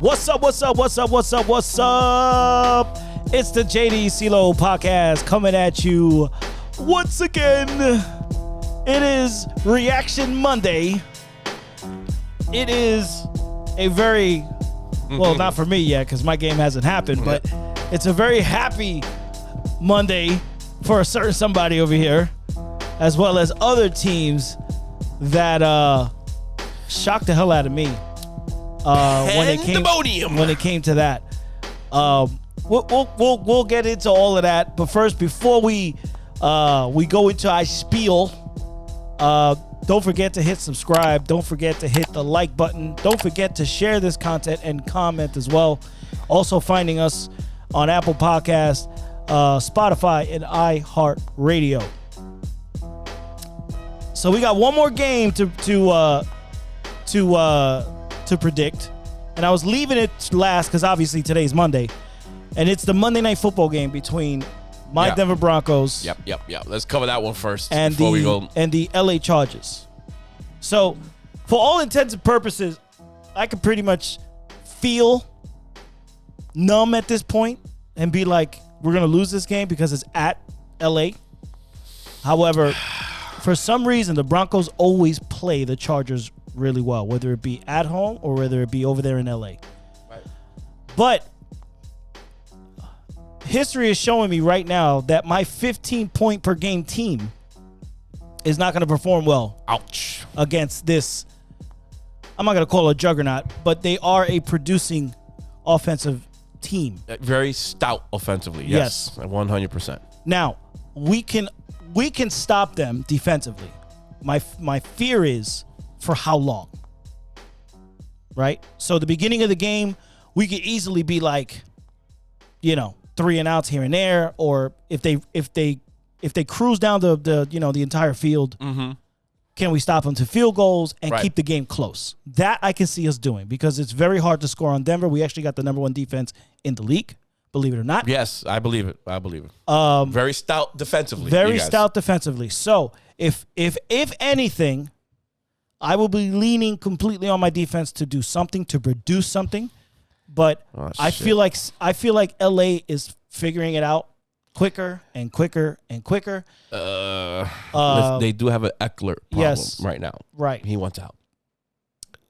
What's up? It's the JD CeeLo podcast coming at you once again. It is Reaction Monday. It is a very, well, not for me yet because my game hasn't happened, but it's a very happy Monday for a certain somebody over here, as well as other teams that shocked the hell out of me. When it came to that, we'll get into all of that. But first, before we go into our spiel, don't forget to hit subscribe. Don't forget to hit the like button. Don't forget to share this content and comment as well. Also, finding us on Apple Podcasts, Spotify, and iHeartRadio. So we got one more game to predict, and I was leaving it last because obviously today's Monday, and it's the Monday Night Football game between my Denver Broncos. Yep. Let's cover that one first and before we go. And the LA Chargers. So, for all intents and purposes, I could pretty much feel numb at this point and be like, we're gonna lose this game because it's at LA. However, for some reason, the Broncos always play the Chargers really well, whether it be at home or whether it be over there in LA. Right. But history is showing me right now that my 15-point per game team is not going to perform well. Ouch. Against this, I'm not going to call it a juggernaut, but they are a producing offensive team. Very stout offensively. Yes. 100%. Now, we can stop them defensively. My fear is for how long, right? So the beginning of the game, we could easily be like, 3 and outs here and there, or if they cruise down the entire field, can we stop them to field goals and keep the game close? That I can see us doing because it's very hard to score on Denver. We actually got the number 1 defense in the league, believe it or not. Yes, I believe it. Very stout defensively. Very stout defensively. So if anything, I will be leaning completely on my defense to do something, to produce something. But I feel like LA is figuring it out quicker and quicker and quicker. They do have an Eckler problem right now. Right. He wants out.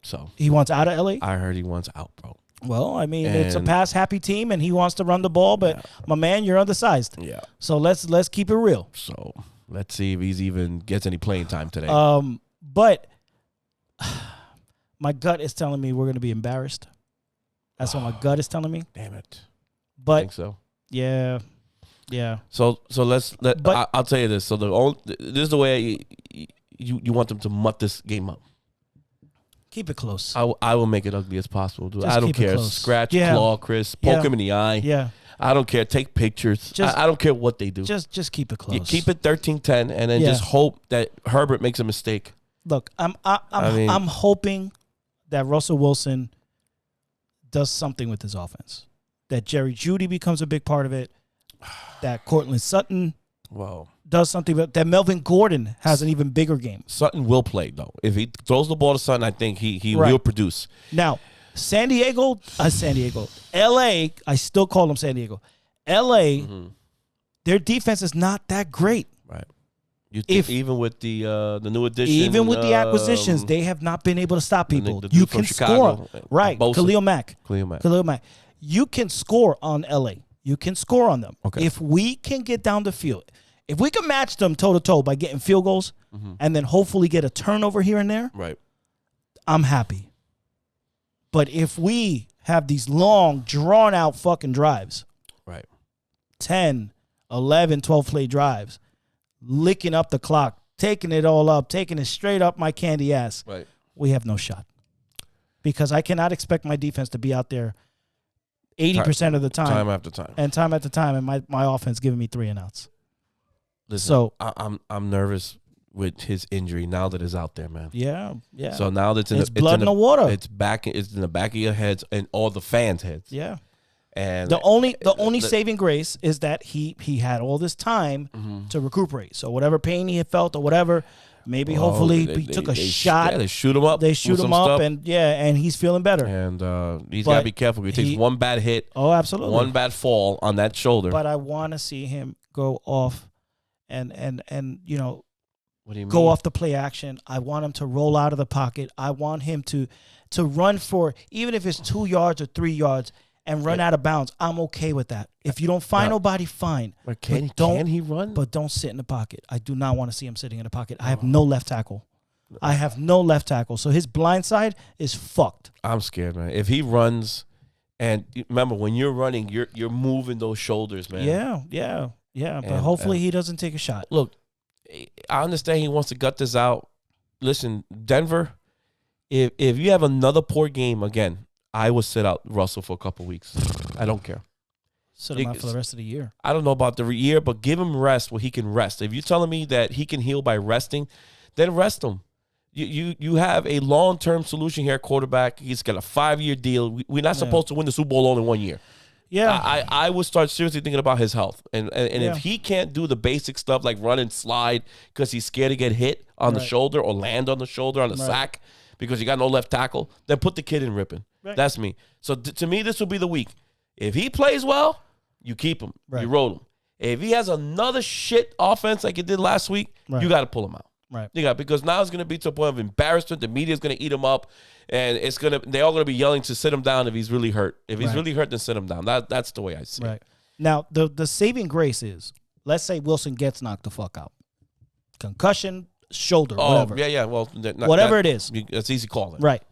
So he wants out of LA? I heard he wants out, bro. Well, I mean, it's a pass-happy team, and he wants to run the ball, but my man, you're undersized. Yeah. So let's keep it real. So let's see if he's even gets any playing time today. But my gut is telling me we're going to be embarrassed. That's what my gut is telling me. Damn it. But I think so. Yeah. So I'll tell you this. So this is the way you want them to mutt this game up. Keep it close. I will make it ugly as possible, dude. Just I don't keep it care. close. Scratch, claw, Chris, poke him in the eye. Yeah. I don't care. Take pictures. I don't care what they do. Just keep it close. You keep it 13-10 and then just hope that Herbert makes a mistake. Look, I'm hoping that Russell Wilson does something with his offense. That Jerry Jeudy becomes a big part of it. That Cortland Sutton does something. That Melvin Gordon has an even bigger game. Sutton will play, though. If he throws the ball to Sutton, I think he will produce. Now, San Diego, L.A., I still call them San Diego. L.A., their defense is not that great. Right. You think even with the new addition, even with the acquisitions, they have not been able to stop people. You can score, right? Khalil Mack. You can score on LA. You can score on them. Okay. If we can get down the field, if we can match them toe to toe by getting field goals, and then hopefully get a turnover here and there, right? I'm happy. But if we have these long, drawn out fucking drives, right? 10, 11, 12 play drives. Licking up the clock, taking it all up, taking it straight up my candy ass. Right. We have no shot. Because I cannot expect my defense to be out there 80% of the time. Time after time. And my offense giving me 3 and outs. Listen, so I'm nervous with his injury now that it's out there, man. Yeah. So now that it's blood in the water. It's in the back of your heads and all the fans' heads. Yeah. And the only saving grace is that he had all this time to recuperate. So whatever pain he had felt or whatever, maybe hopefully he took a shot. Yeah, they shoot him up. They shoot him up, and he's feeling better. And he's got to be careful. He takes one bad hit. Oh, absolutely. One bad fall on that shoulder. But I want to see him go off and what do you mean? Go off the play action. I want him to roll out of the pocket. I want him to run for, even if it's 2 yards or 3 yards, and run out of bounds. I'm okay with that. If you don't find nobody, fine. Can he run? But don't sit in the pocket. I do not want to see him sitting in the pocket. I have no left tackle. So his blind side is fucked. I'm scared, man. If he runs, and remember, when you're running, you're moving those shoulders, man. Yeah. But hopefully he doesn't take a shot. Look, I understand he wants to gut this out. Listen, Denver, if you have another poor game again, I will sit out Russell for a couple weeks. I don't care. Sit him out for the rest of the year. I don't know about the year, but give him rest where he can rest. If you're telling me that he can heal by resting, then rest him. You have a long-term solution here, quarterback. He's got a 5-year deal. We're not supposed to win the Super Bowl all in 1 year. Yeah. I would start seriously thinking about his health. And if he can't do the basic stuff like run and slide because he's scared to get hit on the shoulder or land on the shoulder on the sack because you got no left tackle, then put the kid in ripping. Right. That's me. So to me, this will be the week. If he plays well, you keep him. Right. You roll him. If he has another shit offense like he did last week, you got to pull him out. Right. You got, because now it's going to be to a point of embarrassment. The media is going to eat him up, and they're all going to be yelling to sit him down if he's really hurt. If he's really hurt, then sit him down. That's the way I see it. Now, the saving grace is, let's say Wilson gets knocked the fuck out. Concussion, shoulder, whatever. Yeah. Well, whatever it is. It's easy calling. Right.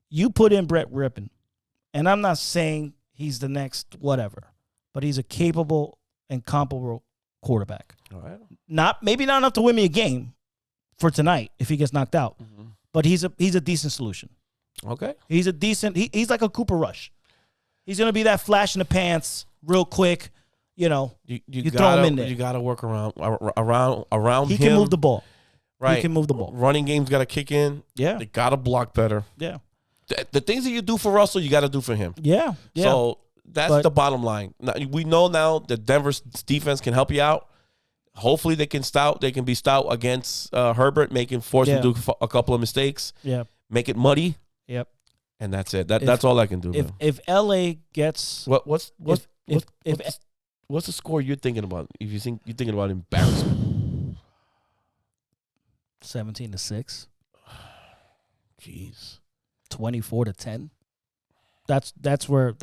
You put in Brett Rippon, and I'm not saying he's the next whatever, but he's a capable and comparable quarterback. All right. Maybe not enough to win me a game for tonight if he gets knocked out, but he's a decent solution. Okay. He's a decent. He's like a Cooper Rush. He's gonna be that flash in the pants, real quick. You throw him in there. You got to work around He him. can move the ball. Right. He can move the ball. Running game's got to kick in. Yeah. They got to block better. Yeah. The things that you do for Russell, you got to do for him. Yeah. So that's the bottom line. Now, we know now that Denver's defense can help you out. Hopefully they can be stout against Herbert, force him to do a couple of mistakes. Yeah. Make it muddy. Yep. And that's it. That's all I can do. If LA gets what's the score you're thinking about? If you're thinking about embarrassment. 17-6. Jeez. 24-10. That's where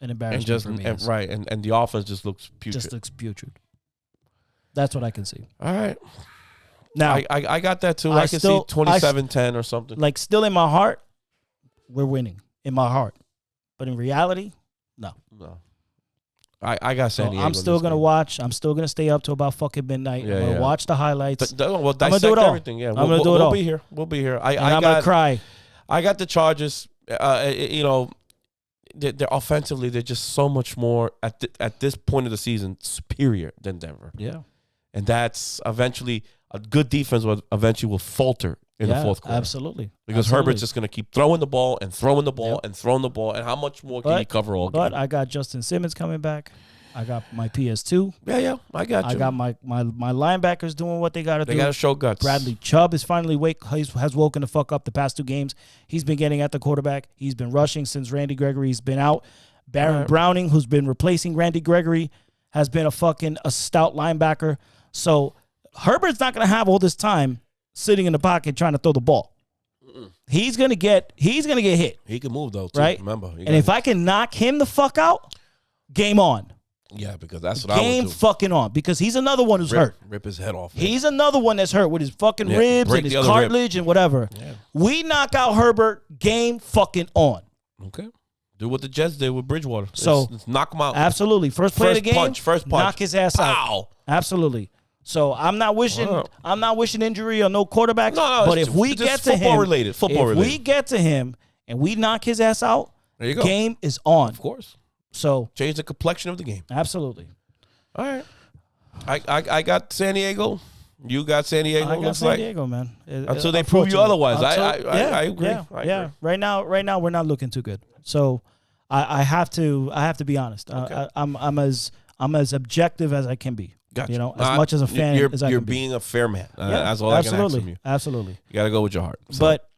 an embarrassment for me is. Right, and the offense just looks putrid. That's what I can see. All right. Now I got that too. I can see 27-10 or something. Like, still in my heart, we're winning. In my heart. But in reality, no. I got San Diego. I'm still going to watch. I'm still going to stay up till about fucking midnight. Yeah, I'm going to watch the highlights. We'll dissect I'm going to do it all. Everything. Yeah, I'm going to do it all. We'll be here. I'm going to cry. I got the Chargers. They're offensively, they're just so much more at this point of the season superior than Denver. Yeah. And that's eventually a good defense will falter in the fourth quarter. Absolutely. Because Herbert's just going to keep throwing the ball and throwing the ball and throwing the ball. And how much more can you cover all game? But I got Justin Simmons coming back. I got my PS2. Yeah, I got you. I got my linebackers doing what they got to do. They got to show guts. Bradley Chubb is finally has woken the fuck up the past 2 games. He's been getting at the quarterback. He's been rushing since Randy Gregory's been out. Baron Browning, who's been replacing Randy Gregory, has been a stout linebacker. So Herbert's not going to have all this time sitting in the pocket trying to throw the ball. He's gonna get hit. He can move though, too. Right? Remember, and if I can knock him the fuck out, game on. Yeah, because that's what I would do. Game fucking on, because he's another one who's hurt. Rip his head off. He's another one that's hurt with his fucking ribs and his cartilage and whatever. Yeah. We knock out Herbert, game fucking on. Okay. Do what the Jets did with Bridgewater. So let's knock him out. Absolutely. First play of the game. First punch. Knock his ass out. Absolutely. So I'm not wishing injury or no quarterbacks. No, but if we get to him, football related. We get to him and we knock his ass out, there you go. Game is on. Of course. So change the complexion of the game. Absolutely. All right. I got San Diego. You got San Diego. I got San Diego, man. Until they prove you otherwise. I agree. Yeah. Right now we're not looking too good. So I have to be honest. Okay. I'm as objective as I can be. Gotcha. You know, as much as a fan as I can be. You're being a fair man. Yeah, that's all I can ask from you. Absolutely. You got to go with your heart. So. But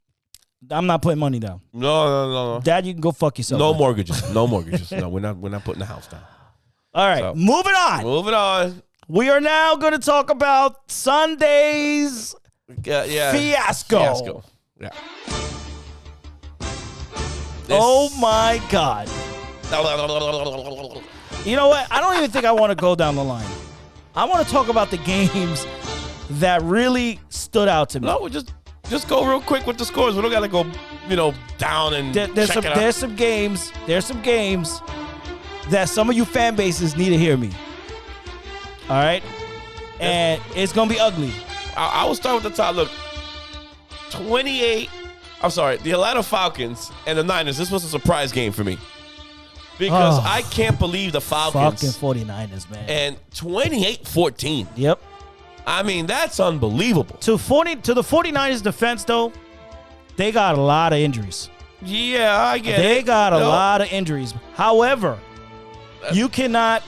I'm not putting money down. No. Dad, you can go fuck yourself. No mortgages. No, we're not putting the house down. All right, So, moving on. We are now going to talk about Sunday's fiasco. Yeah. Oh my God. You know what? I don't even think I want to go down the line. I want to talk about the games that really stood out to me. No, we just go real quick with the scores. We don't got to go, down and there's some games that some of you fan bases need to hear me. All right? And it's going to be ugly. I will start with the top. Look, the Atlanta Falcons and the Niners, this was a surprise game for me. Because I can't believe the Falcons. Fucking 49ers, man. And 28-14. Yep. I mean, that's unbelievable. To the 49ers defense, though, they got a lot of injuries. Yeah, I get it. They got a lot of injuries. However, you cannot...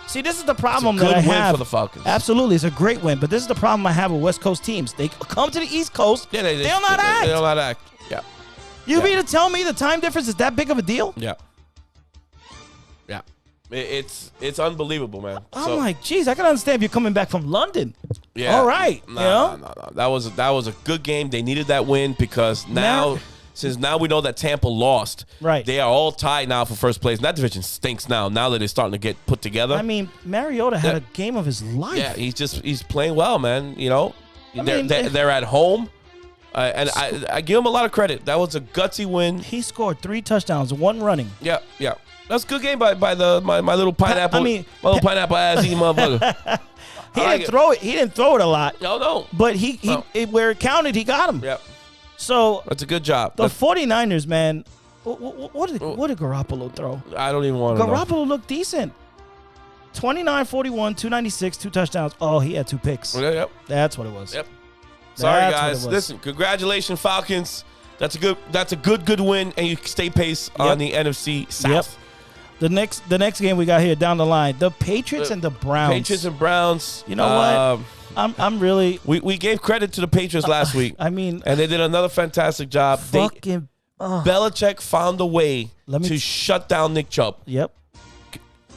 See, this is the problem that I have. It's a good win for the Falcons. Absolutely. It's a great win. But this is the problem I have with West Coast teams. They come to the East Coast. Yeah, they don't know how to act. They don't know how to act. Yeah. You mean to tell me the time difference is that big of a deal? Yeah. Yeah. It's unbelievable, man. I'm like, geez, I can understand if you're coming back from London. Yeah. All right. No. That was a good game. They needed that win because since we know that Tampa lost, right? They are all tied now for first place. And that division stinks now that they're starting to get put together. I mean, Mariota had a game of his life. Yeah, he's playing well, man. They're at home. And I give him a lot of credit. That was a gutsy win. He scored 3 touchdowns, 1 running. Yeah. That's a good game by my little pineapple. My little pineapple ass eating motherfucker. He didn't throw it. He didn't throw it a lot. No. But where it counted, he got him. Yep. So that's a good job. The 49ers, man. What did Garoppolo throw? I don't even want to know. Garoppolo looked decent. 29-41, 296, 2 touchdowns. Oh, he had 2 picks. Yep. That's what it was. Yep. Sorry, guys. Listen, congratulations, Falcons. That's a good win, and you stay pace on the NFC South. Yep. The next game we got here down the line, the Patriots and the Browns. Patriots and Browns. You know what? I'm really. We gave credit to the Patriots last week. I mean, and they did another fantastic job. Belichick found a way to shut down Nick Chubb. Yep.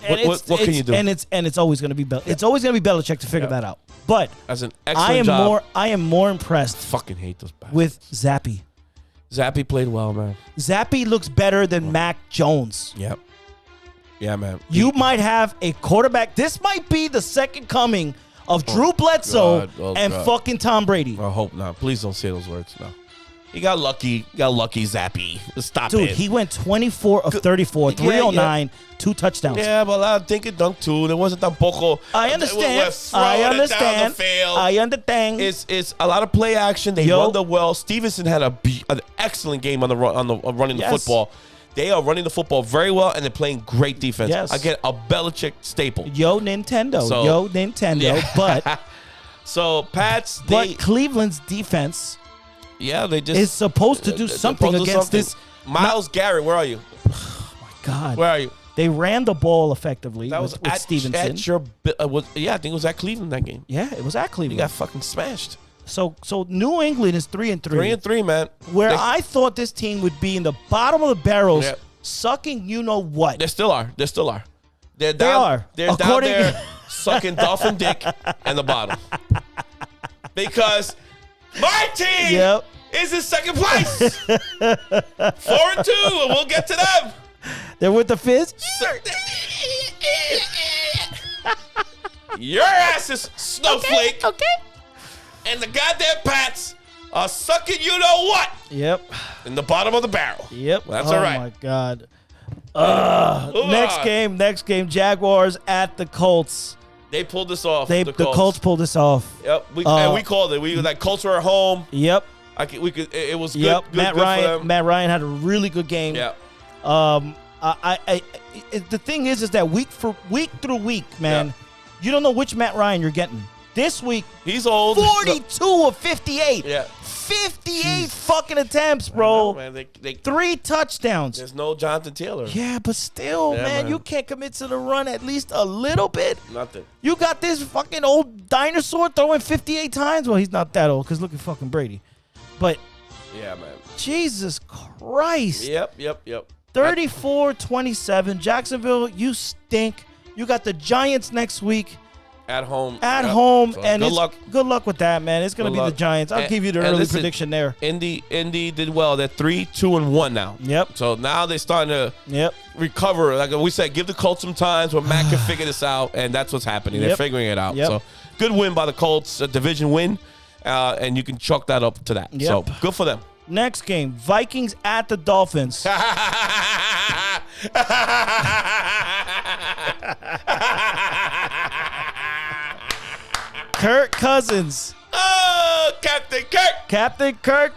What can you do? And it's always going to be it's always going to be Belichick to figure that out. But as an excellent job. I am more impressed. Fucking hate those bastards. With Zappy. Zappy played well, man. Zappy looks better than Mac Jones. Yep. Yeah, man. You might have a quarterback. This might be the second coming of Drew Bledsoe and fucking Tom Brady. I hope not. Please don't say those words. No. He got lucky. Zappy. Stop it. Dude, it. He went 24 of 34, 309, 2 touchdowns. Yeah, but I think it dunk too. There wasn't tampoco. I understand. I understand. It's a lot of play action. They run the well. Stevenson had an excellent game on the running the football. They are running the football very well, and they're playing great defense. Yes. Again, a Belichick staple. Yo, Nintendo. Yeah. But so Pats. But Cleveland's defense. Yeah, they just is supposed to do something against this. Myles Garrett, where are you? Oh my God, where are you? They ran the ball effectively. That was with Stevenson. I think it was at Cleveland that game. Yeah, it was at Cleveland. He got fucking smashed. So New England is 3-3. 3-3, man. I thought this team would be in the bottom of the barrels, sucking you know what. They still are. They're down there sucking Dolphin dick in the bottom. Because my team is in second place. 4-2, and we'll get to them. They're with the Fizz? Your ass is Snowflake. Okay. And the goddamn Pats are sucking you know what. Yep. In the bottom of the barrel. Yep. Well, that's all right. Oh, my God. Next game, Jaguars at the Colts. They pulled this off. The Colts pulled this off. Yep. And we called it. We like Colts were at home. Yep. It was good. Yep. Good for them. Matt Ryan had a really good game. Yeah. The thing is that week through week, man, you don't know which Matt Ryan you're getting. This week, he's old. 42 of 58. Yeah. 58 fucking attempts, bro. I know, man. They 3 touchdowns. There's no Jonathan Taylor. Yeah, but still, man, you can't commit to the run at least a little bit. Nothing. You got this fucking old dinosaur throwing 58 times. Well, he's not that old because look at fucking Brady. But yeah, man. Jesus Christ. Yep. 34-27. Jacksonville, you stink. You got the Giants next week. At home. So and good luck. Good luck with that, man. It's going to be the Giants. I'll give you the early prediction there. Indy did well. They're 3-2-1 now. Yep. So now they're starting to recover. Like we said, give the Colts some time where Matt can figure this out, and that's what's happening. They're figuring it out. So good win by the Colts, a division win, and you can chalk that up to that. So good for them. Next game, Vikings at the Dolphins. Kirk Cousins. Oh, Captain Kirk. Captain Kirk.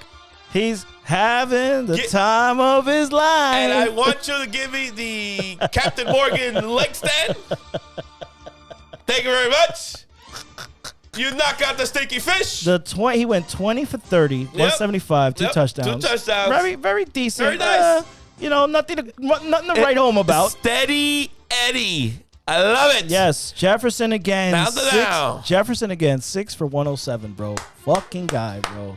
He's having the time of his life. And I want you to give me the Captain Morgan leg stand. Thank you very much. You knock out the stinky fish. He went 20 for 30, 175, 2 touchdowns. 2 touchdowns. Very, very decent. Very nice. Nothing to write home about. Steady Eddie. I love it. Yes, Jefferson again. Down. Jefferson again, 6 for 107, bro. Fucking guy, bro.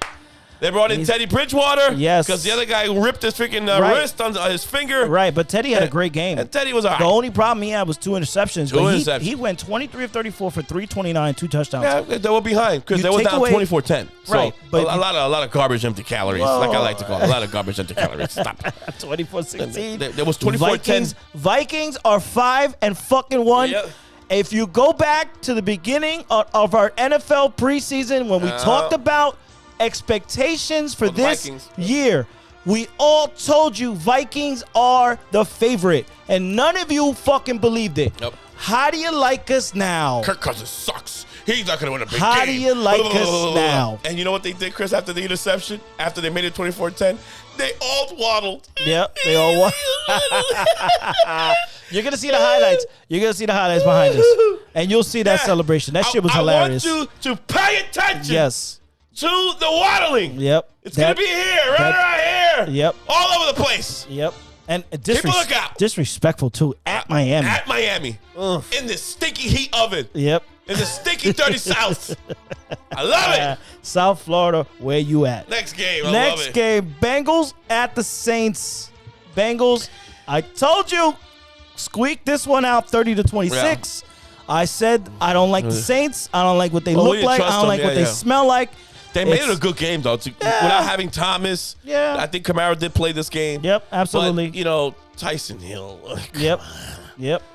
They brought in Teddy Bridgewater. Yes. Because the other guy ripped his freaking wrist on his finger. Right, but Teddy had a great game. And Teddy was all right. The only problem he had was 2 interceptions. 2 interceptions. He went 23 of 34 for 329, 2 touchdowns. Yeah, they were behind because they were down 24-10. So right, but a lot of garbage empty calories, like I like to call it. A lot of garbage empty calories. Stop. 24-16. There was 24-10. Vikings are 5-1. Yep. If you go back to the beginning of our NFL preseason when we talked about expectations for this Vikings. year, we all told you Vikings are the favorite, and none of you fucking believed it. Yep. How do you like us now? Kirk Cousins sucks. He's not going to win a big game. How do you like us now? And you know what they did, Chris, after the interception? After they made it 24-10? They all waddled. Yep, they all waddled. You're going to see the highlights. You're going to see the highlights behind us. And you'll see that celebration. That shit was hilarious. I want you to pay attention. Yes. To the waddling. Yep. It's going to be here, right here. Yep. All over the place. Yep. And people look out. Disrespectful, too, at Miami. At Miami. Ugh. In this stinky heat oven. Yep. In the stinky, dirty South. I love it. South Florida, where you at? Next game. I love it. Next game, Bengals at the Saints. Bengals, I told you, squeak this one out 30-26. Yeah. I said I don't like the Saints. I don't like what they look like. I don't like what they smell like. They made it a good game, though. Without having Thomas. Yeah. I think Kamara did play this game. Yep, absolutely. But, Tyson Hill. Yep.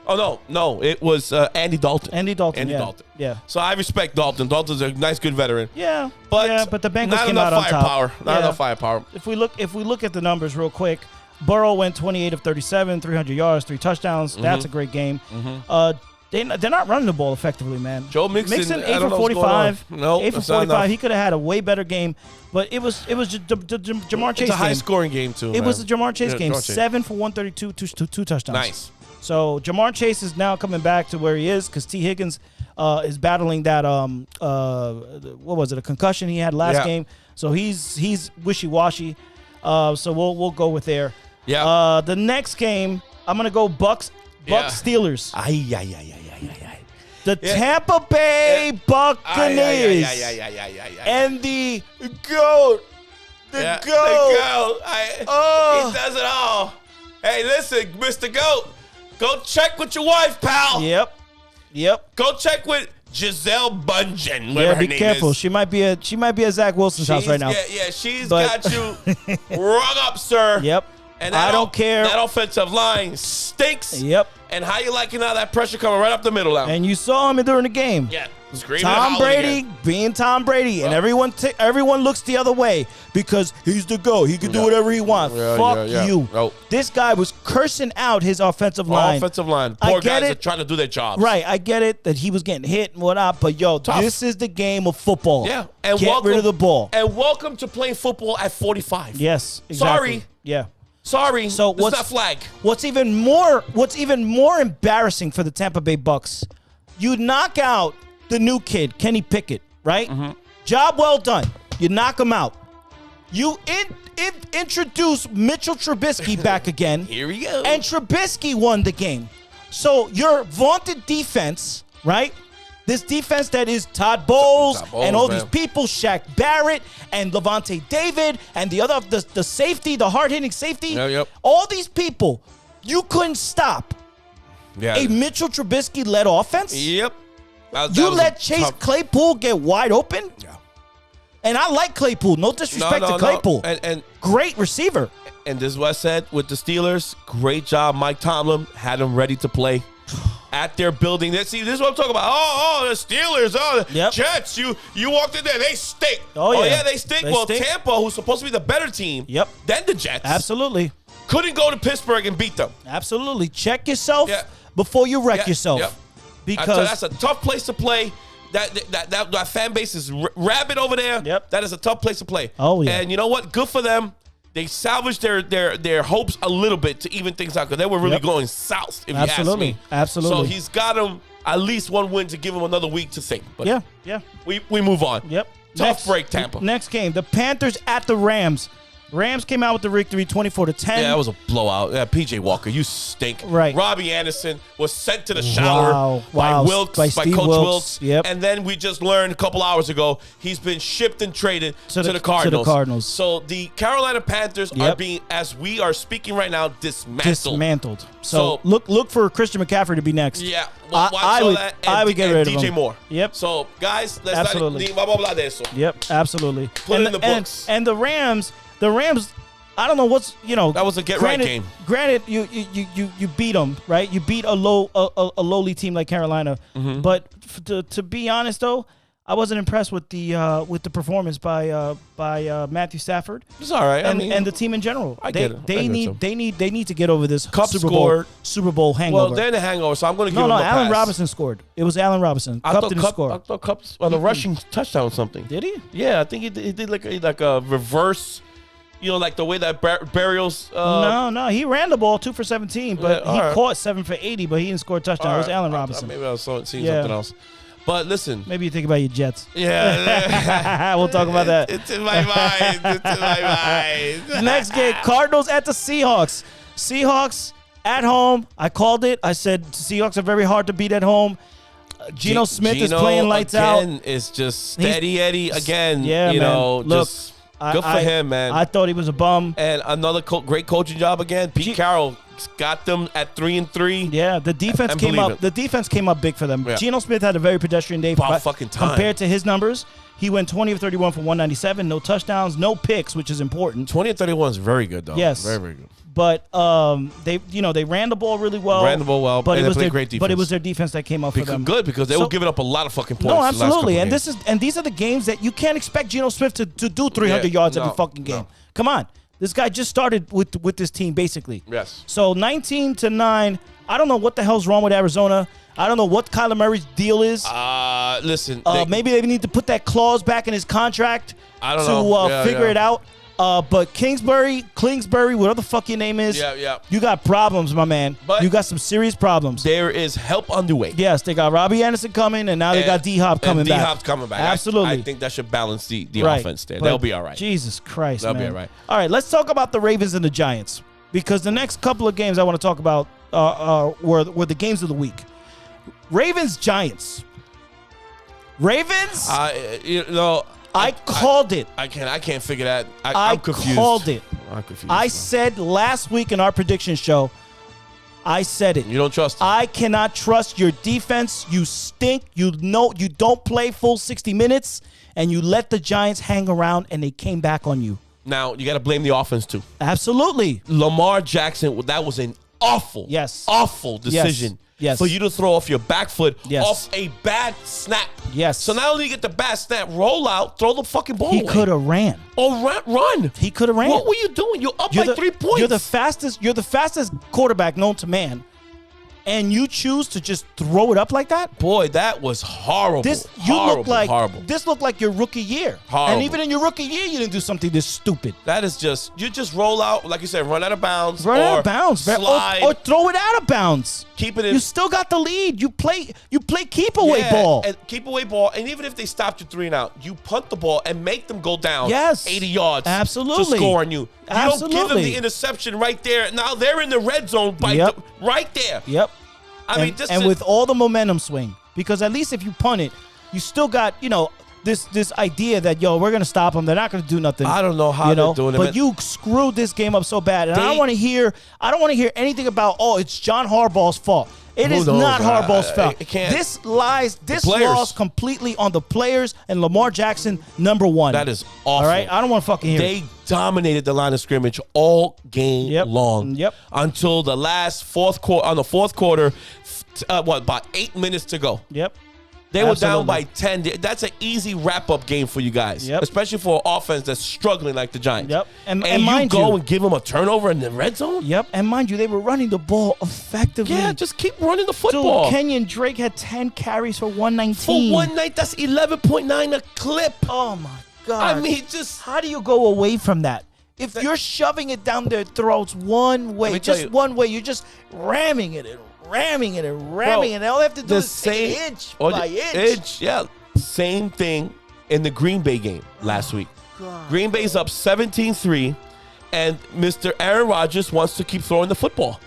Oh, no. It was Andy Dalton. Andy Dalton. Yeah. So I respect Dalton. Dalton's a nice, good veteran. Yeah. But the Bengals came out on top. Not enough firepower. If we look at the numbers real quick, Burrow went 28 of 37, 300 yards, 3 touchdowns. Mm-hmm. That's a great game. Mm-hmm. They're not running the ball effectively, man. Joe Mixon 8 for 45. No, 8 for 45. He could have had a way better game, but it was Jamar Chase. It's a high-scoring game too. It was the Jamar Chase game. 7 for 132, 2 touchdowns. Nice. So Jamar Chase is now coming back to where he is because T. Higgins is battling that what was it, a concussion he had last game. So he's wishy-washy. So we'll go with there. Yeah. The next game, I'm gonna go Bucks Steelers. The Tampa Bay Buccaneers. And the GOAT. The GOAT. He does it all. Hey, listen, Mr. GOAT. Go check with your wife, pal. Yep. Go check with Giselle Bundchen. Yeah, be careful. She might be at Zach Wilson's house right now. Yeah, she's got you rung up, sir. Yep. And I don't care. That offensive line stinks. Yep. And how you liking now that pressure coming right up the middle now? And you saw him during the game. Yeah. Tom Brady being Tom Brady, and everyone looks the other way because he's the GOAT. He can do whatever he wants. Fuck you. No. This guy was cursing out his offensive line. Poor guys are trying to do their jobs. Right, I get it that he was getting hit and whatnot, but this is the game of football. Yeah, and get rid of the ball. And welcome to playing football at 45. Yes, exactly. Sorry. Yeah. Sorry, so it's not flag. What's even more embarrassing for the Tampa Bay Bucks, you knock out the new kid, Kenny Pickett, right? Mm-hmm. Job well done. You knock him out. You introduce Mitchell Trubisky back again. Here we go. And Trubisky won the game. So your vaunted defense, right? This defense that is Todd Bowles and all these people, Shaq Barrett and Levante David and the safety, the hard-hitting safety. All these people, you couldn't stop a Mitchell Trubisky-led offense. Yep. You let Chase Claypool get wide open. Yeah. And I like Claypool. No disrespect to Claypool. And great receiver. And this is what I said with the Steelers. Great job. Mike Tomlin had them ready to play at their building. See, this is what I'm talking about. Oh, the Steelers. Jets. You walked in there. They stink. Oh yeah, they stink. Tampa, who's supposed to be the better team. Then the Jets. Absolutely. Couldn't go to Pittsburgh and beat them. Absolutely. Check yourself before you wreck yourself. Because that's a tough place to play. That fan base is rabid over there. That is a tough place to play. Oh yeah. And you know what? Good for them. They salvaged their hopes a little bit to even things out because they were really going south. If you ask me. Absolutely. So he's got him at least one win to give him another week to think. But yeah. We move on. Tough break, Tampa. Next game, the Panthers at the Rams. Rams came out with the victory 24-10. Yeah, that was a blowout. Yeah, PJ Walker, you stink. Right. Robbie Anderson was sent to the shower by Wilkes, by Coach Wilkes. And then we just learned a couple hours ago he's been shipped and traded to the Cardinals. So the Carolina Panthers are being, as we are speaking right now, dismantled. So look for Christian McCaffrey to be next. Yeah. I would get rid of DJ him. Moore. Yep. So guys, let's not hablar de eso. Yep. Absolutely. Put it in the books. And the Rams, I don't know what's That was a right game. Granted, you beat them, right? You beat a lowly team like Carolina. But to be honest though, I wasn't impressed with the performance by Matthew Stafford. It's all right. And the team in general. They need to get over this Super Bowl hangover. Well, they're in the hangover, so I'm going to give them a pass. Allen Robinson scored. It was Allen Robinson. Kupp didn't score. I thought Kupp on a rushing touchdown or something. Did he? Yeah, I think he did like a reverse. Like the way that Burials. No, he ran the ball 2 for 17, but he caught 7 for 80, but he didn't score a touchdown. It was Allen Robinson. Maybe I was seeing something else. But listen. Maybe you think about your Jets. Yeah. We'll talk about that. It's in my mind. Next game, Cardinals at the Seahawks. Seahawks at home. I called it. I said Seahawks are very hard to beat at home. Geno Smith is playing lights out. Is just steady Eddie again. Yeah, Look. Good for him, man. I thought he was a bum. And another great coaching job again. Pete Carroll got them at 3-3. Yeah, the defense came up. The defense came up big for them. Yeah. Geno Smith had a very pedestrian day. About fucking time. Compared to his numbers, he went 20 of 31 for 197, no touchdowns, no picks, which is important. 20 of 31 is very good, though. Yes, very, very good. But they ran the ball really well. But it was their great defense. But it was their defense that came up for them. Good, because they were giving up a lot of fucking points. No, absolutely. And these are the games that you can't expect Geno Smith to do 300 yards every fucking game. No. Come on. This guy just started with this team, basically. Yes. So 19-9. I don't know what the hell's wrong with Arizona. I don't know what Kyler Murray's deal is. Listen. Maybe they need to put that clause back in his contract to figure it out. But Kingsbury, whatever the fuck your name is, you got problems, my man. But you got some serious problems. There is help on the way. Yes, they got Robbie Anderson coming, and now they got D-Hop coming back. D-Hop's coming back. Absolutely. I think that should balance the offense there. They'll be all right. Jesus Christ, They'll be all right. All right, let's talk about the Ravens and the Giants, because the next couple of games I want to talk about were the games of the week. Ravens-Giants. Ravens? I called it. I can't figure that. I'm confused. I called it. I'm confused. I said last week in our prediction show, I said it. You don't trust it. I cannot trust your defense. You stink. You don't play full 60 minutes, and you let the Giants hang around, and they came back on you. Now, you got to blame the offense, too. Absolutely. Lamar Jackson, that was an awful decision. Yes. For you to throw off your back foot off a bad snap. Yes. So not only you get the bad snap, roll out, throw the fucking ball away. He could have ran. Oh, run. He could have ran. What were you doing? You're up by 3 points. You're the fastest quarterback known to man. and you choose to just throw it up like that? Boy, that was horrible. This looked like your rookie year. Horrible. And even in your rookie year, you didn't do something this stupid. That is you just roll out, like you said, run out of bounds. Slide. Or throw it out of bounds. Keep it in. You still got the lead. You play keep away ball. And keep away ball. And even if they stopped you 3 and out, you punt the ball and make them go down 80 yards to score on you. You don't give them the interception right there. Now they're in the red zone right there. Yep. I mean, with all the momentum swing, because at least if you punt it, you still got, this idea that, we're going to stop them. They're not going to do nothing. I don't know how they're doing it. But you screwed this game up so bad. And I don't want to hear anything about, it's John Harbaugh's fault. It is not Harbaugh's fault. This loss completely on the players and Lamar Jackson, number one. That is awful. All right? I don't want to fucking hear it. They dominated the line of scrimmage all game long. Yep. Until the last fourth quarter, about 8 minutes to go. Yep. They were down by 10. That's an easy wrap-up game for you guys, especially for an offense that's struggling like the Giants. Yep. And you go and give them a turnover in the red zone? Yep. And mind you, they were running the ball effectively. Yeah, just keep running the football. Dude, Kenyon Drake had 10 carries for 119. For one night, that's 11.9 a clip. Oh, my God. I mean, how do you go away from that? If you're shoving it down their throats one way, one way, you're just ramming it and ramming it. And all they have to do is take it inch by inch. Yeah. Same thing in the Green Bay game last week. God. Green Bay's up 17-3, and Mr. Aaron Rodgers wants to keep throwing the football.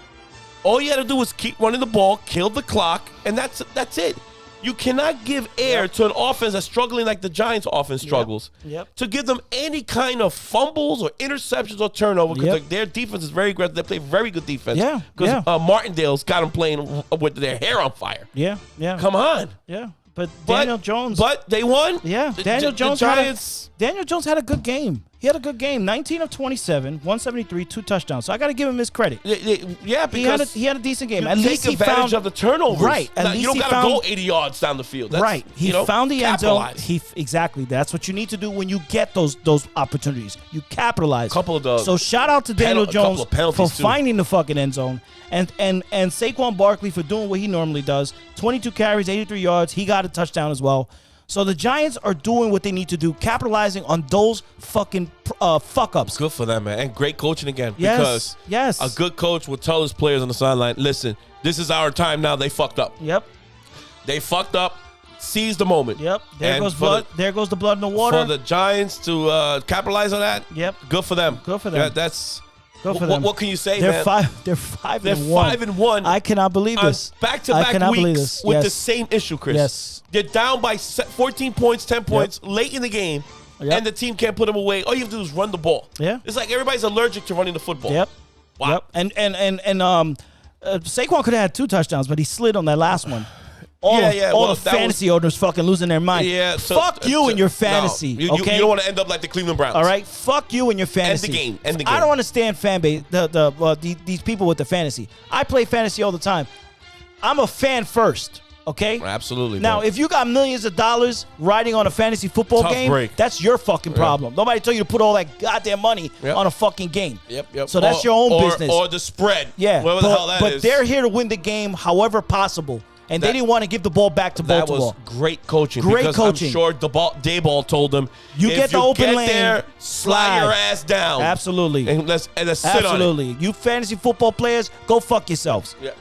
All you got to do is keep running the ball, kill the clock, and that's it. You cannot give air to an offense that's struggling like the Giants' offense struggles. To give them any kind of fumbles or interceptions or turnover, because their defense is very aggressive. They play very good defense. Because Martindale's got them playing with their hair on fire. Yeah. Come on. Yeah. But Daniel Jones. But they won. Yeah. Daniel Jones had a good game. He had a good game. 19 of 27, 173, 2 touchdowns. So I got to give him his credit. Yeah, because he had a decent game. At least take advantage of the turnovers. Right. You don't got to go 80 yards down the field. Right. He found the end zone. Exactly. That's what you need to do when you get those opportunities. You capitalize. So shout out to Daniel Jones for finding the fucking end zone. And Saquon Barkley for doing what he normally does. 22 carries, 83 yards. He got a touchdown as well. So the Giants are doing what they need to do, capitalizing on those fucking fuck-ups. Good for them, man. And great coaching again. Because a good coach will tell his players on the sideline, listen, this is our time now. They fucked up. Yep. They fucked up. Seize the moment. Yep. There goes blood. There goes the blood in the water. For the Giants to capitalize on that, good for them. Good for them. Yeah, that's... Good for them. What can you say, man? They're 5-1. I cannot believe this. Back-to-back weeks with the same issue, Chris. Yes. They're down by 14 points, 10 points late in the game, and the team can't put them away. All you have to do is run the ball. Yeah. It's like everybody's allergic to running the football. Yep. Wow. Yep. And Saquon could have had 2 touchdowns, but he slid on that last one. All the fantasy owners fucking losing their mind. Yeah, fuck you and your fantasy. You okay, don't want to end up like the Cleveland Browns. All right, fuck you and your fantasy. End the game. I don't understand fan base. These people with the fantasy. I play fantasy all the time. I'm a fan first. Okay. Absolutely. Now, if you got millions of dollars riding on a fantasy football game, that's your fucking problem. Nobody told you to put all that goddamn money on a fucking game. Yep. So that's your own business. Or the spread. Yeah. Whatever the hell that is. But they're here to win the game, however possible. And they didn't want to give the ball back to Baltimore. That was great coaching. I'm sure Dayball told them, you get the open lane, there, slide your ass down. Absolutely. And let's sit on it. Absolutely. You fantasy football players, go fuck yourselves. Yeah.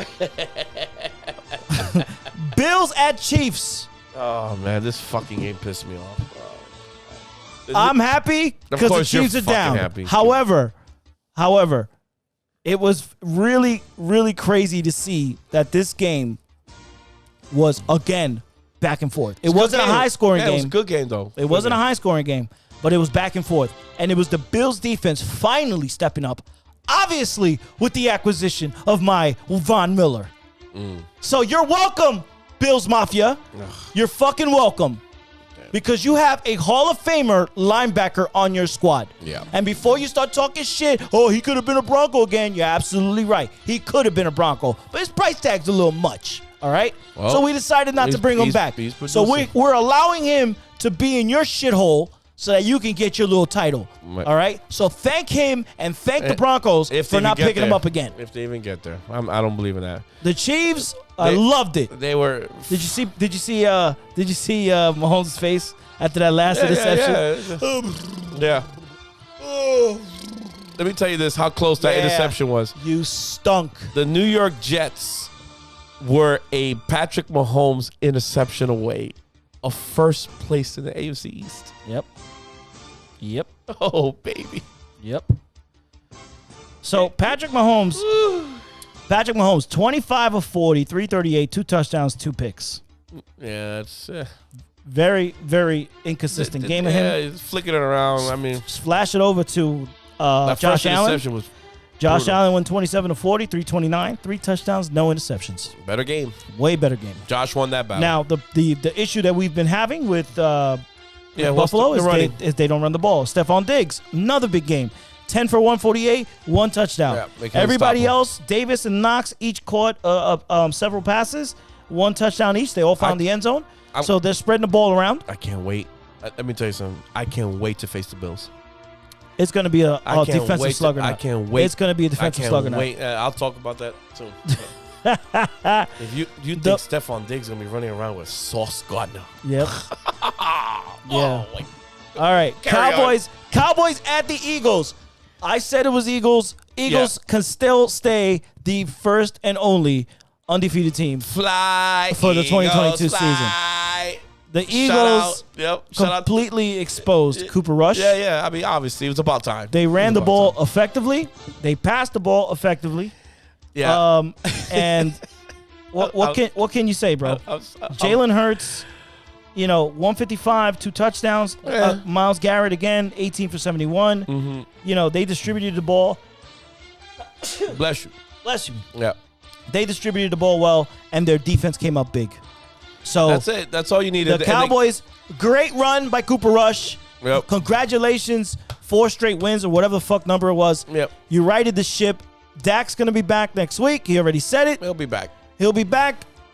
Bills at Chiefs. Oh, man, this fucking game pissed me off. I'm happy because the Chiefs are down. Happy. However, it was really, really crazy to see that this game was, again, back and forth. It wasn't a high-scoring game. It was a good game, though. It wasn't a high-scoring game, but it was back and forth. And it was the Bills' defense finally stepping up, obviously with the acquisition of my Von Miller. So you're welcome, Bills Mafia. You're fucking welcome. Because you have a Hall of Famer linebacker on your squad. Yeah. And before you start talking shit, he could have been a Bronco again. You're absolutely right. He could have been a Bronco. But his price tag's a little much. All right? Well, so we decided not to bring him back. So we're allowing him to be in your shithole so that you can get your little title. Right. All right? So thank him and thank the Broncos for not picking him up again. If they even get there. I don't believe in that. The Chiefs, I loved it. They were. Did you see Mahomes' face after that last interception? Yeah. Let me tell you this: how close that interception was. You stunk. The New York Jets were a Patrick Mahomes interception away of first place in the AFC East. Yep. Oh baby. Yep. So Patrick Mahomes, 25 of 40, 338, 2 touchdowns, 2 picks. Yeah, it's very, very inconsistent game of him. Yeah, he's flicking it around. I mean, just flash it over to Josh Allen. Was Josh brutal. Allen went 27 of 40, 329, 3 touchdowns, no interceptions. Better game. Way better game. Josh won that battle. Now the issue that we've been having with Buffalo is they don't run the ball. Stephon Diggs, another big game. 10 for 148, 1 touchdown. Yeah, Everybody else, Davis and Knox, each caught several passes, 1 touchdown each. They all found the end zone. So they're spreading the ball around. I can't wait. Let me tell you something. I can't wait to face the Bills. It's going to be a defensive slugger. I can't wait. It's going to be a defensive slugger. Wait. I'll talk about that too. If you think Stephon Diggs is going to be running around with Sauce Gardner. Yep. Yeah. All right. Cowboys at the Eagles. I said it was Eagles. Eagles can still stay the first and only undefeated team for the 2022 season. The Eagles completely exposed Cooper Rush. Yeah. I mean, obviously, it was about time. They ran the ball effectively. They passed the ball effectively. Yeah. And what can you say, bro? Jalen Hurts, 155, 2 touchdowns. Yeah. Myles Garrett again, 18 for 71. Mm-hmm. They distributed the ball. Bless you. Yeah. They distributed the ball well, and their defense came up big. So that's it. That's all you needed. The Cowboys, great run by Cooper Rush. Yep. Congratulations, 4 straight wins or whatever the fuck number it was. Yep. You righted the ship. Dak's going to be back next week. He already said it. He'll be back.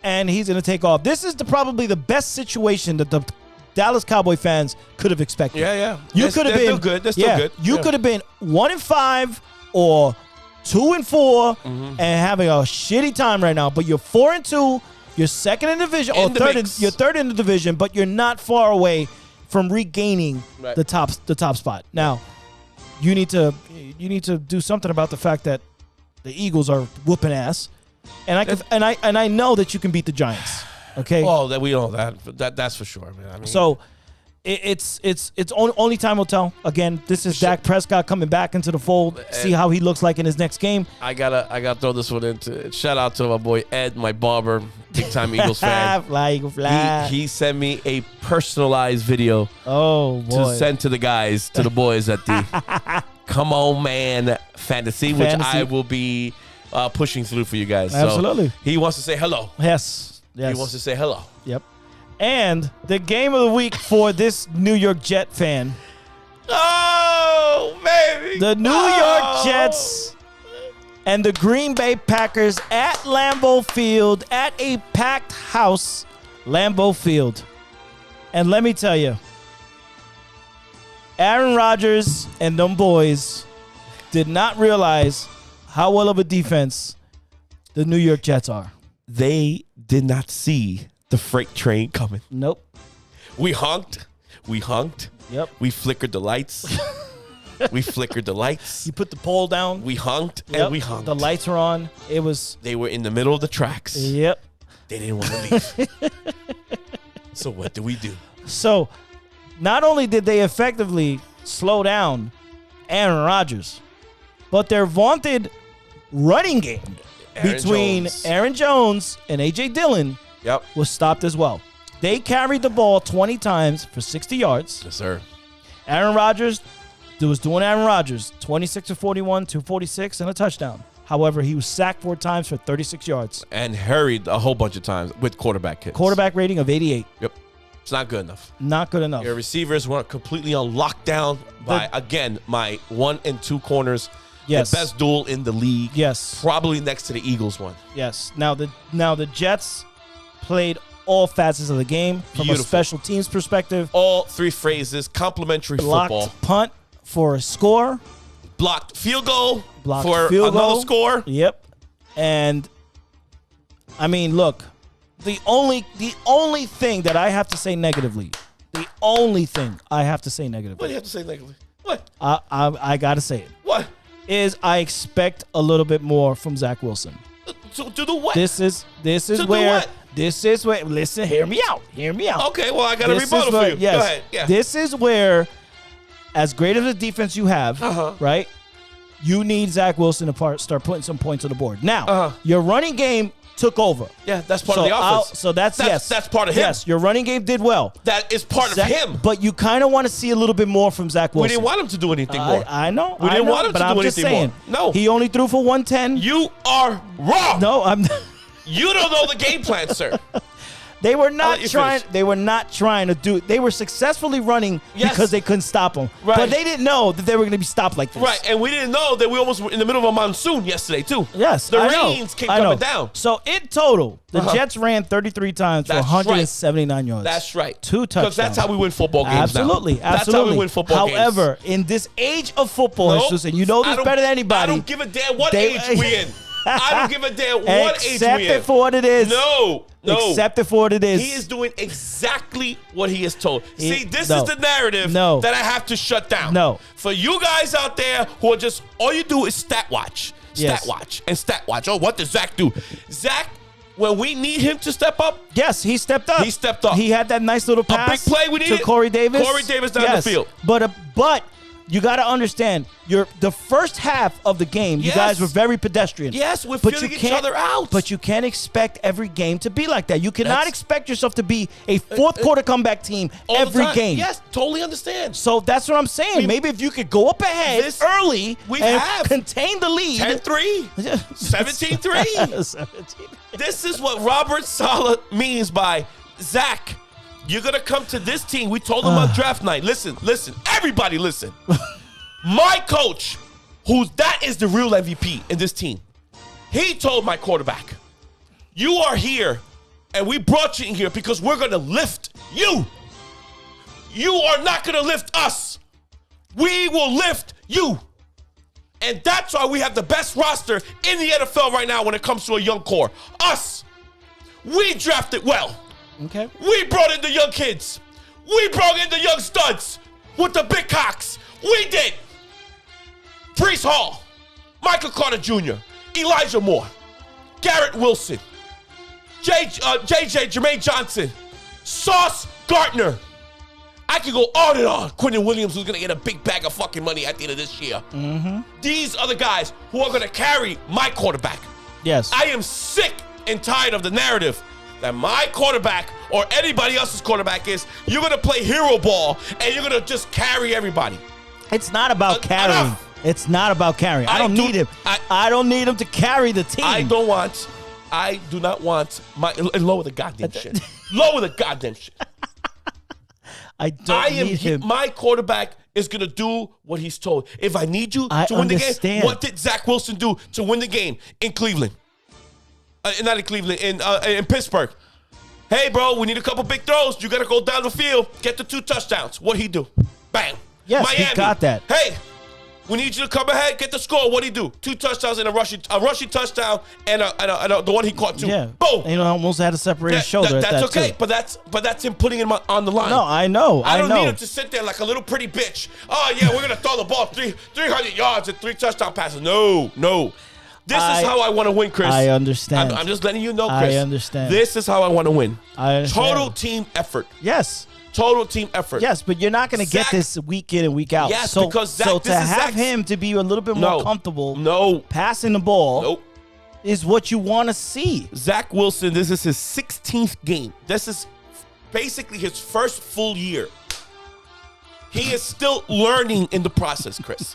And he's going to take off. This is probably the best situation that the Dallas Cowboy fans could have expected. Yeah. You could have been still good. They're still good. You could have been 1-5 or 2-4 and having a shitty time right now. But you're 4-2. You're second in the division, you're third in the division, but you're not far away from regaining the top spot. Now, you need to do something about the fact that the Eagles are whooping ass, and I know that you can beat the Giants. Okay. Oh, that we know that's for sure, man. I mean, so it's only time will tell. Again, this is Dak Prescott coming back into the fold. See how he looks like in his next game. I gotta throw this one into. Shout out to my boy Ed, my barber, big time Eagles fan. Fly. He sent me a personalized video. Oh boy. To send to the boys at the Come On Man Fantasy, which I will be pushing through for you guys. Absolutely. So he wants to say hello. Yes. He wants to say hello. Yep. And the game of the week for this New York Jet fan. Oh, baby. The New York Jets and the Green Bay Packers at Lambeau Field at a packed house, Lambeau Field. And let me tell you, Aaron Rodgers and them boys did not realize how well of a defense the New York Jets are. They did not see the freight train coming. Nope. We honked. Yep. We flickered the lights. You put the pole down. We honked and we honked. The lights were on. They were in the middle of the tracks. Yep. They didn't want to leave. So what do we do? So not only did they effectively slow down Aaron Rodgers, but their vaunted running game between Aaron Jones and A.J. Dillon was stopped as well. They carried the ball 20 times for 60 yards. Yes, sir. Aaron Rodgers was doing Aaron Rodgers, 26 of 41, 246, and a touchdown. However, he was sacked 4 times for 36 yards. And hurried a whole bunch of times with quarterback hits. Quarterback rating of 88. Yep. It's not good enough. Not good enough. Your receivers weren't completely on lockdown by, again, my 1 and 2 corners. Yes. The best duel in the league. Yes. Probably next to the Eagles one. Yes. Now the Jets played all facets of the game from Beautiful. a special teams perspective. All three phrases, complimentary Blocked football. punt for a score. Blocked field goal Blocked for field another goal. score. Yep. And I mean, look, the only thing that I have to say negatively, What do you have to say negatively? What? I gotta say it, What? is I expect a little bit more from Zach Wilson. To do what? This is do where what? Listen, hear me out. Okay, well, I got a This is rebuttal for where- you. yes, Go ahead. Yeah. This is where, as great of a defense you have, Uh-huh. right? You need Zach Wilson to start putting some points on the board. Now, Uh-huh. your running game took over. Yeah, that's part of the offense. So that's part of him. Yes, your running game did well. That is part of him. But you kind of want to see a little bit more from Zach Wilson. We didn't want him to do anything more. I know. We didn't I know, want him but to I'm do just anything saying, more. No. He only threw for 110. You are wrong. No, I'm. You don't know the game plan, sir. They were I'll not let you trying. finish. They were not trying to do. They were successfully running Yes. because they couldn't stop them. Right. But they didn't know that they were going to be stopped like this. Right, and we didn't know that we almost were in the middle of a monsoon yesterday, too. Yes. The I know. rains came I know. coming down. So in total, the Uh-huh. Jets ran 33 times for That's 179 yards. That's right. 2 touchdowns. Because that's how we win football games Absolutely. now. Absolutely. That's how we win football games. However, in this age of football, Nope. Jesus, and you know I this don't- better than anybody. I don't give a damn what They- age we in. I don't give a damn what age Accept we it in. for what it is. No. Accept it for what it is. He is doing exactly what he is told. See, this no. is the narrative No. that I have to shut down. No. For you guys out there who are just, all you do is stat watch. Yes. Stat watch. Oh, what does Zach do? Zach, when we need him to step up, Yes, he stepped up. He stepped up. He had that nice little pass. big play we to needed. Corey Davis. Corey Davis down the field. But you got to understand, the first half of the game, you Yes. guys were very pedestrian. yes, we're But feeling you each can't- other out. But you can't expect every game to be like that. You cannot That's- expect yourself to be a fourth quarter comeback team All the every time. game. Yes, totally understand. So that's what I'm saying. Maybe if you could go up ahead This- early we and have. contain the lead. 10-3, 17-3. 17. This is what Robert Saleh means by Zach. You're gonna come to this team. We told him on draft night. Listen, everybody, listen. My coach, that is the real MVP in this team. He told my quarterback, "You are here, and we brought you in here because we're gonna lift you. You are not gonna lift us. We will lift you." And that's why we have the best roster in the NFL right now when it comes to a young core. Us. We drafted well. Okay. We brought in the young kids. We brought in the young studs with the big cocks. We did. Brees Hall, Michael Carter Jr., Elijah Moore, Garrett Wilson, Jermaine Johnson, Sauce Gardner. I could go on and on. Quentin Williams, who's going to get a big bag of fucking money at the end of this year. Mm-hmm. These are the guys who are going to carry my quarterback. Yes. I am sick and tired of the narrative that my quarterback or anybody else's quarterback is, you're going to play hero ball and you're going to just carry everybody. It's not about carrying. Enough. It's not about carrying. I don't need him. I don't need him to carry the team. I do not want and lower the goddamn shit. Lower the goddamn shit. I don't need him. My quarterback is going to do what he's told. If I need you to win the game, what did Zach Wilson do to win the game in Cleveland? Not in Cleveland, in Pittsburgh. Hey, bro, we need a couple big throws. You got to go down the field, get the 2 touchdowns. What'd he do? Bang. Yes, Miami. he got that. Hey, we need you to come ahead, get the score. What'd he do? 2 touchdowns and a rushing touchdown and the one he caught too. Yeah. Boom. You know, almost had a separated shoulder. That's okay, too. but that's him putting him on the line. No, I know. I don't need him to sit there like a little pretty bitch. Oh yeah, we're gonna throw the ball 300 yards and 3 touchdown passes. No. This is how I want to win, Chris. I understand. I'm just letting you know, Chris. I understand. This is how I want to win. I understand. Total team effort. Yes. Total team effort. Yes, but you're not going to get this week in and week out. Yes, so, because Zach, so this to is have Zach's, him to be a little bit more comfortable passing the ball is what you want to see. Zach Wilson, this is his 16th game. This is basically his first full year. He is still learning in the process, Chris.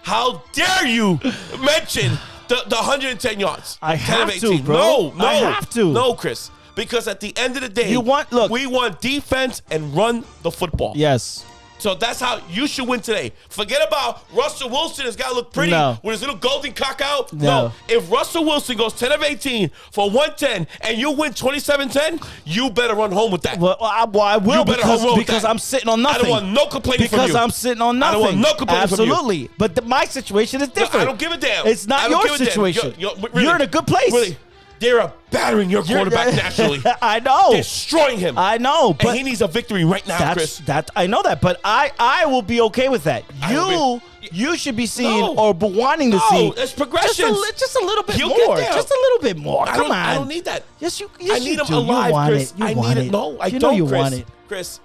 How dare you mention the 110 yards? I have to, bro. No. I have to. No, Chris. Because at the end of the day, we want defense and run the football. Yes. So that's how you should win today. Forget about Russell Wilson has got to look pretty with his little golden cock out. No. If Russell Wilson goes 10 of 18 for 110 and you win 27-10, you better run home with that. Well, I will because I'm sitting on nothing. I don't want no complaining from you. Because I'm sitting on nothing. I don't want no complaining from you. Absolutely. But my situation is different. I don't give a damn. It's not your situation. You're in a good place. Really. They're battering your quarterback nationally. I know. Destroying him. I know. But and he needs a victory right now, Chris. I know that, but I will be okay with that. You should be seeing or wanting to see. No, it's progression. Just a little bit more. Just a little bit more. Come on. I don't need that. Yes, I need him alive, Chris. I need it. No, I don't, you Chris. Want it. Chris,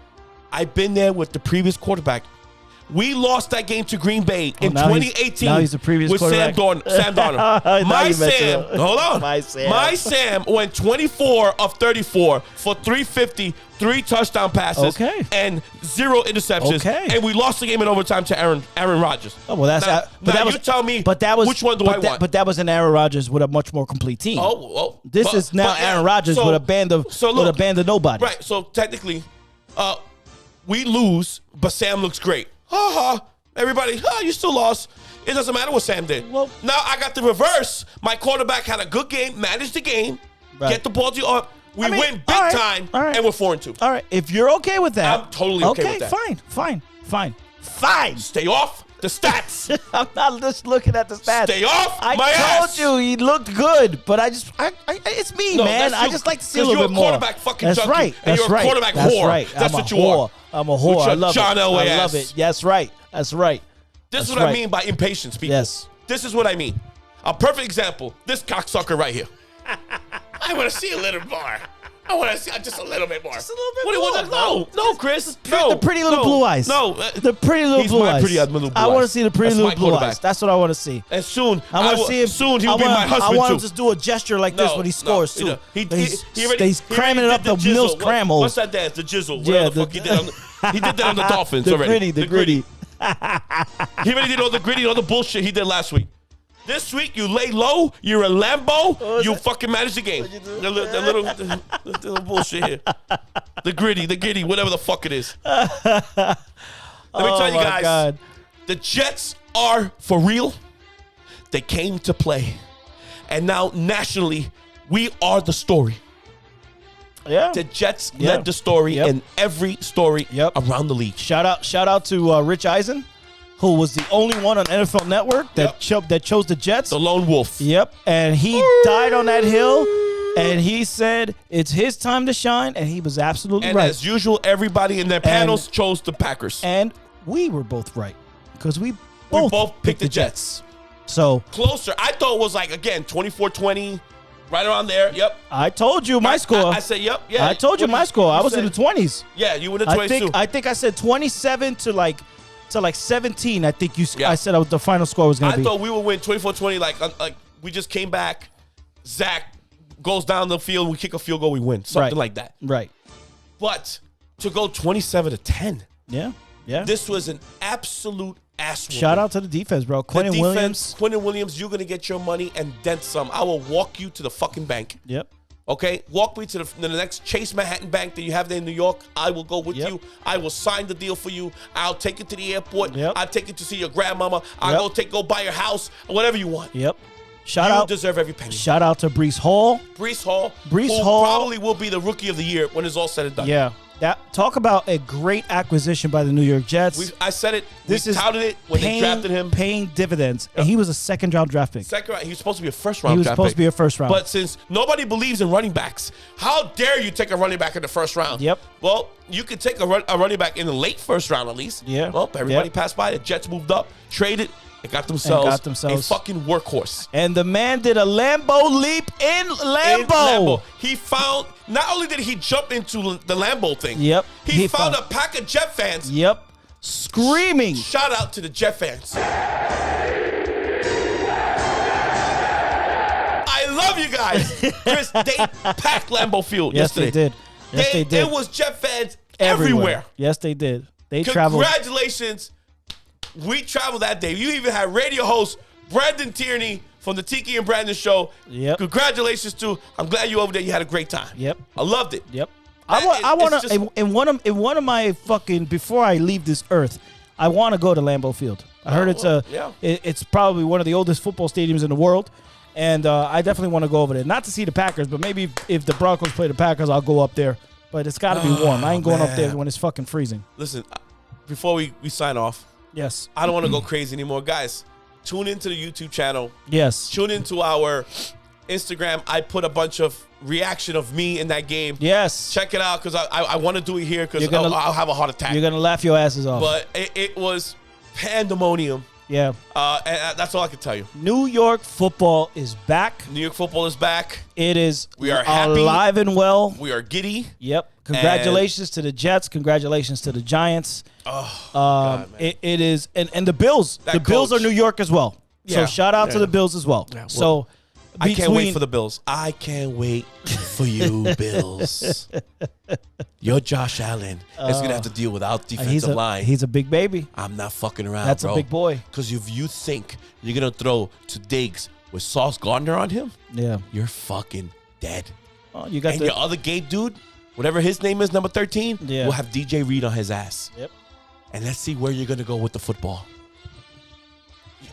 I've been there with the previous quarterback. We lost that game to Green Bay in 2018. Now he's the previous with quarterback. Sam Darnold. My Sam went 24 of 34 for 350, 3 touchdown passes, and 0 interceptions. And we lost the game in overtime to Aaron Rodgers. Oh, well, that's now you tell me. Which one do I want? But that was an Aaron Rodgers with a much more complete team. This is now Aaron Rodgers with a band of nobody. Right. So technically, we lose, but Sam looks great. Everybody, you still lost. It doesn't matter what Sam did. Well, now I got the reverse. My quarterback had a good game, managed the game, get the ball to you. We win big time, and we're 4-2. All right, if you're okay with that. I'm totally okay with that. Fine. Stay off the stats. I'm not just looking at the stats. Stay off my ass. I told you he looked good, but it's me, man. I just like to see a little bit more. You're a quarterback fucking junkie. Right. And you're a quarterback whore. That's what you are. I'm a whore. I love John it. Elway I love it. That's right. This is what I mean by impatience, people. Yes. This is what I mean. A perfect example. This cocksucker right here. I want to see a little more. I want to see just a little bit more. Just a little bit more. No, Chris. The pretty little blue eyes. No. The pretty little blue eyes. I want to see the pretty little blue eyes. That's what I want to see. And soon, I want to see him. Soon he'll be my husband too. I want him to just do a gesture like this when he scores too. He's cramming it up the Mills cram hole. What's that dance? The jizzle. Yeah, the fuck he did. He did that on the Dolphins already. The gritty. He already did all the gritty, all the bullshit he did last week. This week, you lay low, you're a Lambeau, you fucking manage the game. The little bullshit here. The gritty, whatever the fuck it is. Let me tell you guys, God. The Jets are for real. They came to play. And now, nationally, we are the story. Yeah. The Jets led the story in every story around the league. Shout out to Rich Eisen, who was the only one on NFL Network that chose the Jets. The lone wolf. Yep. And he died on that hill, and he said it's his time to shine, and he was absolutely right. And as usual, everybody in their panels chose the Packers. And we were both right, because we both picked the Jets. So closer. I thought it was like, again, 24-20. Right around there, yep. I told you my score. I said, yep, yeah. I told you my score. I was in the 20s. Yeah, you were in the 20s too. I think I said 27 to like 17. I think I said the final score was going to be. I thought we would win 24-20. Like we just came back. Zach goes down the field. We kick a field goal. We win. Something like that. Right. But to go 27-10. Yeah. This was an absolute ass whooping. Shout out to the defense, bro. Quentin Williams, you're going to get your money and then some. I will walk you to the fucking bank. Yep. Okay? Walk me to the next Chase Manhattan Bank that you have there in New York. I will go with you. I will sign the deal for you. I'll take it to the airport. I'll take it to see your grandmama. I'll go buy your house. Whatever you want. Yep. You deserve every penny. Shout out to Breece Hall. Breece Hall probably will be the rookie of the year when it's all said and done. Yeah. Talk about a great acquisition by the New York Jets. I said it. We touted it when they drafted him. Paying dividends. And he was a second-round draft pick. He was supposed to be a first-round draft pick. But since nobody believes in running backs, how dare you take a running back in the first round? Yep. Well, you could take a running back in the late first round at least. Yeah. Well, everybody passed by. The Jets moved up, traded, and got themselves a fucking workhorse. And the man did a Lambeau leap in Lambeau. He found, not only did he jump into the Lambeau thing. Yep. He found a pack of Jet fans. Yep. Screaming. Shout out to the Jet fans. I love you guys. Chris, they packed Lambeau Field yesterday. Yes, they did. There was Jet fans everywhere. Yes, they did. They traveled. Congratulations. We traveled that day. You even had radio host Brandon Tierney from the Tiki and Brandon show. Yep. Congratulations, too. I'm glad you over there. You had a great time. Yep. I loved it. Yep. I want to in one of my fucking before I leave this earth, I want to go to Lambeau Field. I heard it's probably one of the oldest football stadiums in the world, and I definitely want to go over there. Not to see the Packers, but maybe if the Broncos play the Packers, I'll go up there. But it's got to be warm. I ain't going up there when it's fucking freezing. Listen, before we sign off, yes, I don't want to go crazy anymore, guys. Tune into the YouTube channel. Yes, tune into our Instagram. I put a bunch of reaction of me in that game. Yes, check it out because I want to do it here because I'll have a heart attack. You're gonna laugh your asses off. But it was pandemonium. Yeah. And that's all I can tell you. New York football is back. New York football is back. It is. We are happy. Alive and well. We are giddy. Yep. Congratulations to the Jets. Congratulations to the Giants. Oh, God, man. It is. And the Bills. The Bills are New York as well. Yeah. So shout out to the Bills as well. Yeah, so I can't wait for the Bills. I can't wait for you, Bills. You're Josh Allen. Is going to have to deal without defensive line. He's a big baby. I'm not fucking around, That's bro. a big boy. Because if you think you're going to throw to Diggs with Sauce Gardner on him, you're fucking dead. Oh, you got your other gay dude, whatever his name is, number 13, will have DJ Reed on his ass. Yep. And let's see where you're going to go with the football.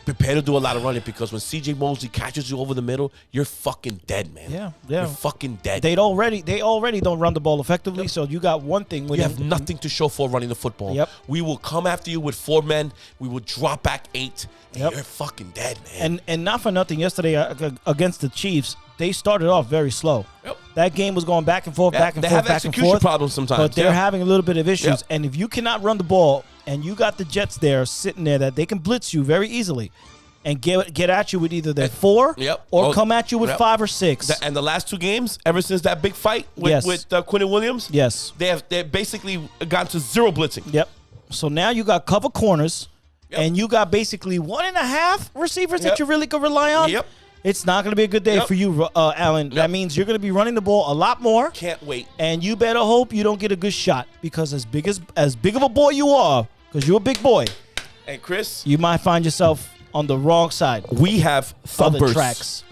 Prepare to do a lot of running because when C.J. Mosley catches you over the middle, you're fucking dead, man. Yeah. You're fucking dead. They already don't run the ball effectively, so you got one thing. You have nothing to show for running the football. Yep. We will come after you with 4 men. We will drop back 8, and you're fucking dead, man. And not for nothing, yesterday against the Chiefs, they started off very slow. Yep. That game was going back and forth, back and forth, back and forth. They have execution problems sometimes. But they're having a little bit of issues. Yep. And if you cannot run the ball, and you got the Jets there sitting there that they can blitz you very easily, and get at you with either their 4 or come at you with 5 or 6. And the last 2 games, ever since that big fight with Quinnen Williams, they basically gone to 0 blitzing. Yep. So now you got cover corners, and you got basically 1.5 receivers that you really could rely on. Yep. It's not going to be a good day for you, Allen. That means you're going to be running the ball a lot more. Can't wait. And you better hope you don't get a good shot because as big of a boy you are, because you're a big boy. And Chris, you might find yourself on the wrong side. We have thumpers. Tracks.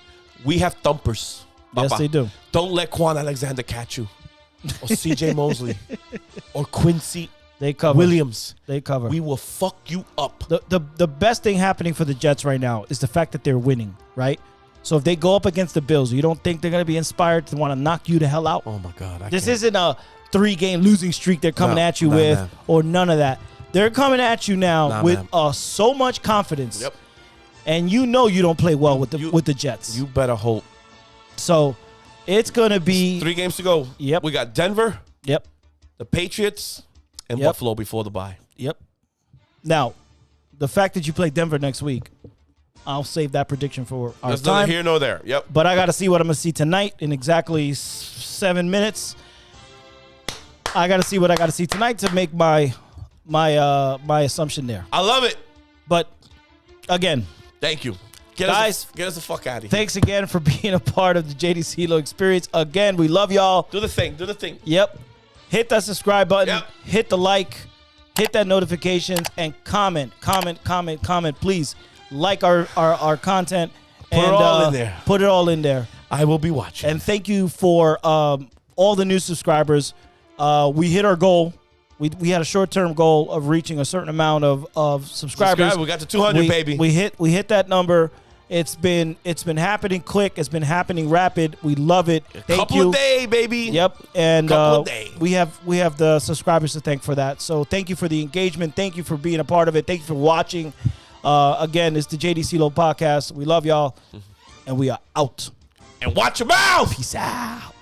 We have thumpers. Yes, Papa. they do. Don't let Quan Alexander catch you. Or C.J. Mosley. Or Quincy Williams. They cover. We will fuck you up. The best thing happening for the Jets right now is the fact that they're winning, right? So if they go up against the Bills, you don't think they're going to be inspired to want to knock you the hell out? Oh, my God. This isn't a 3-game losing streak they're coming at you with or none of that. They're coming at you now with so much confidence. Yep. And you know you don't play well with the Jets. You better hope. So it's going to be 3 games to go. Yep. We got Denver. Yep. The Patriots and Buffalo before the bye. Yep. Now, the fact that you play Denver next week, I'll save that prediction for our There's time. Neither here nor there. Yep. But I got to see what I'm going to see tonight in exactly 7 minutes. I got to see what I got to see tonight to make my assumption there. I love it. But again, thank you. Get us the fuck out of here. Thanks again for being a part of the JD CeeLo experience. Again, we love y'all. Do the thing. Yep. Hit that subscribe button. Yep. Hit the like. Hit that notifications and comment. Please like our content. Put it all in there. Put it all in there. I will be watching. And thank you for all the new subscribers. We hit our goal. We had a short-term goal of reaching a certain amount of subscribers. We got to 200, baby. We hit that number. It's been happening quick. It's been happening rapid. We love it. Thank you. Couple of days, baby. Yep. And couple of days. we have the subscribers to thank for that. So thank you for the engagement. Thank you for being a part of it. Thank you for watching. Again, it's the JD CeeLo podcast. We love y'all, and we are out. And watch your mouth. Peace out.